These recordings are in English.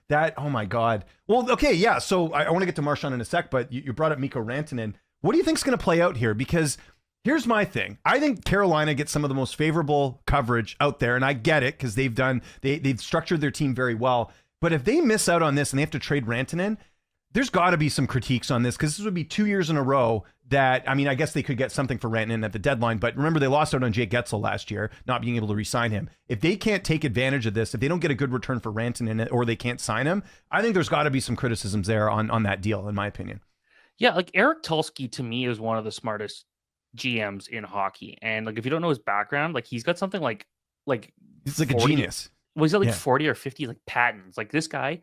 Yeah, oh my God. Well, okay, yeah. So I want to get to Marchand in a sec, but you brought up Mikko Rantanen. What do you think's going to play out here? Because here's my thing. I think Carolina gets some of the most favorable coverage out there, and I get it because they've structured their team very well. But if they miss out on this and they have to trade Rantanen, there's got to be some critiques on this because this would be 2 years in a row that, I mean, I guess they could get something for Rantanen at the deadline, but remember they lost out on Jake Getzel last year, not being able to re-sign him. If they can't take advantage of this, if they don't get a good return for Rantanen or they can't sign him, I think there's got to be some criticisms there on that deal, in my opinion. Yeah, like Eric Tulsky to me is one of the smartest GMs in hockey. And like if you don't know his background, like he's got something like he's like 40, a genius. Was it like 40 or 50 like patents? Like this guy,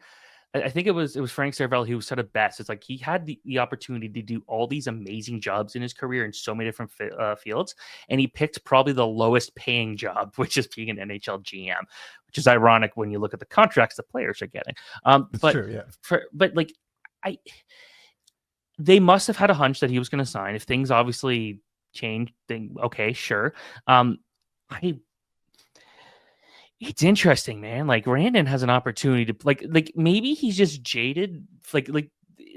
I think it was Frank Cervelli who said it best. It's like he had the opportunity to do all these amazing jobs in his career in so many different fields, and he picked probably the lowest paying job, which is being an NHL GM, which is ironic when you look at the contracts the players are getting. But true, yeah. They must have had a hunch that he was going to sign. If things obviously changed, then okay, sure. It's interesting, man. Like Randon has an opportunity to like maybe he's just jaded, like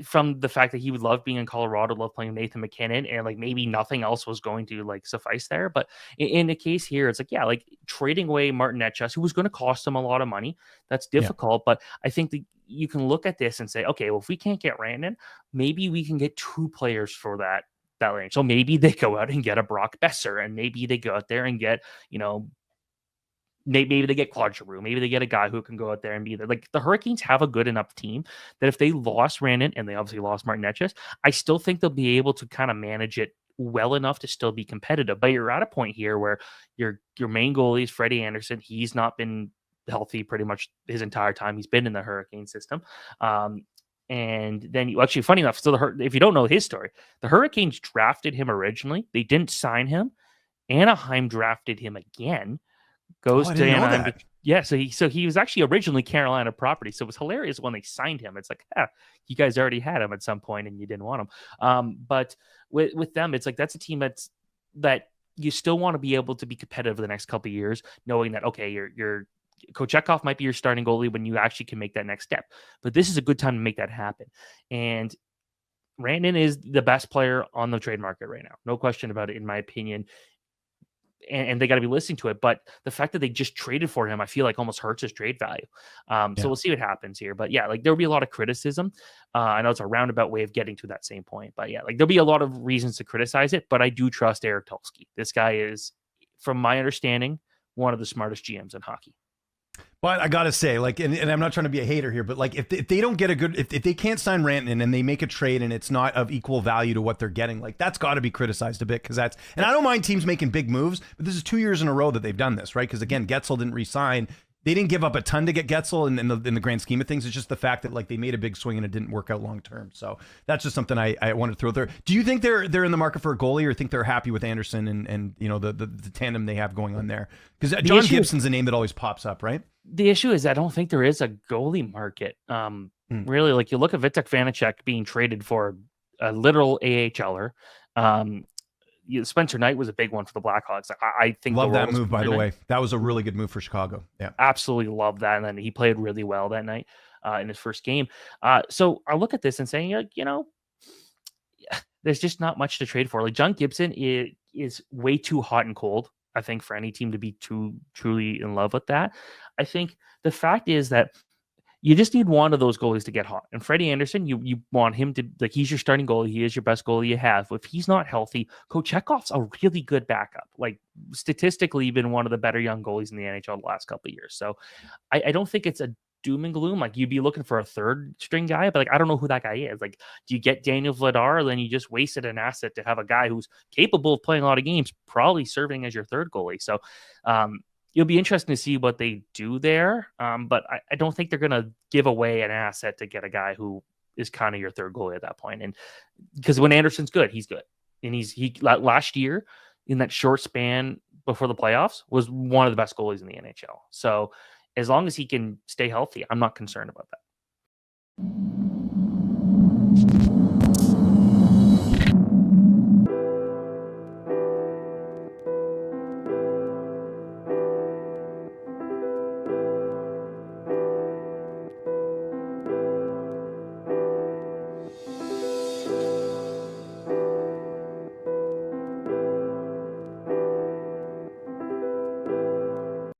from the fact that he would love being in Colorado, love playing with Nathan McKinnon, and like maybe nothing else was going to like suffice there. But in the case here, it's like, yeah, like trading away Martin Netchus, who was going to cost him a lot of money. That's difficult, but I think that you can look at this and say, okay, well, if we can't get Randon, maybe we can get 2 players for that range. So maybe they go out and get a Brock Besser, and maybe they go out there and get, maybe they get Claude Giroux. Maybe they get a guy who can go out there and be there. Like the Hurricanes have a good enough team that if they lost Randon and they obviously lost Martin Netchus, I still think they'll be able to kind of manage it well enough to still be competitive. But you're at a point here where your main goalie is Freddie Anderson. He's not been healthy pretty much his entire time he's been in the Hurricane system. And then actually, funny enough, if you don't know his story, the Hurricanes drafted him originally. They didn't sign him. Anaheim drafted him again. Goes to Anaheim. Yeah, so he was actually originally Carolina property. So it was hilarious when they signed him. It's like, you guys already had him at some point and you didn't want him. But with them, it's like that's a team that you still want to be able to be competitive the next couple of years, knowing that okay, your Kochetkov might be your starting goalie when you actually can make that next step. But this is a good time to make that happen. And Randon is the best player on the trade market right now. No question about it, in my opinion. And they got to be listening to it. But the fact that they just traded for him, I feel like almost hurts his trade value. So we'll see what happens here. But yeah, like there'll be a lot of criticism. I know it's a roundabout way of getting to that same point. But yeah, like there'll be a lot of reasons to criticize it. But I do trust Eric Tulsky. This guy is, from my understanding, one of the smartest GMs in hockey. But I gotta say, like, and I'm not trying to be a hater here, but like, if they don't get if they can't sign Rantanen and they make a trade and it's not of equal value to what they're getting, like that's got to be criticized a bit because and I don't mind teams making big moves, but this is 2 years in a row that they've done this, right? Because again, Getzel didn't re-sign. They didn't give up a ton to get Getzel in the grand scheme of things. It's just the fact that like they made a big swing and it didn't work out long term. So that's just something I wanted to throw there. Do you think they're in the market for a goalie, or think they're happy with Anderson and the tandem they have going on there? Because John Gibson's a name that always pops up, right? The issue is I don't think there is a goalie market. Really, like you look at Vitek Vanacek being traded for a literal AHLer. Spencer Knight was a big one for the Blackhawks. I think love that move, by the way. That was a really good move for Chicago. Yeah, absolutely love that. And then he played really well that night in his first game. So I look at this and saying, there's just not much to trade for. Like John Gibson is way too hot and cold, I think, for any team to be too truly in love with that. I think the fact is that you just need one of those goalies to get hot. And Freddie Anderson, you want him to, like, he's your starting goalie. He is your best goalie you have. If he's not healthy, Kochetkov's a really good backup. Like, statistically, been one of the better young goalies in the NHL the last couple of years. So I don't think it's a doom and gloom. Like, you'd be looking for a third string guy, but like, I don't know who that guy is. Like, do you get Daniel Vladar, or then you just wasted an asset to have a guy who's capable of playing a lot of games, probably serving as your third goalie? So, it'll be interesting to see what they do there. But I don't think they're going to give away an asset to get a guy who is kind of your third goalie at that point. And because when Anderson's good, he's good. And he last year in that short span before the playoffs was one of the best goalies in the NHL. So as long as he can stay healthy, I'm not concerned about that.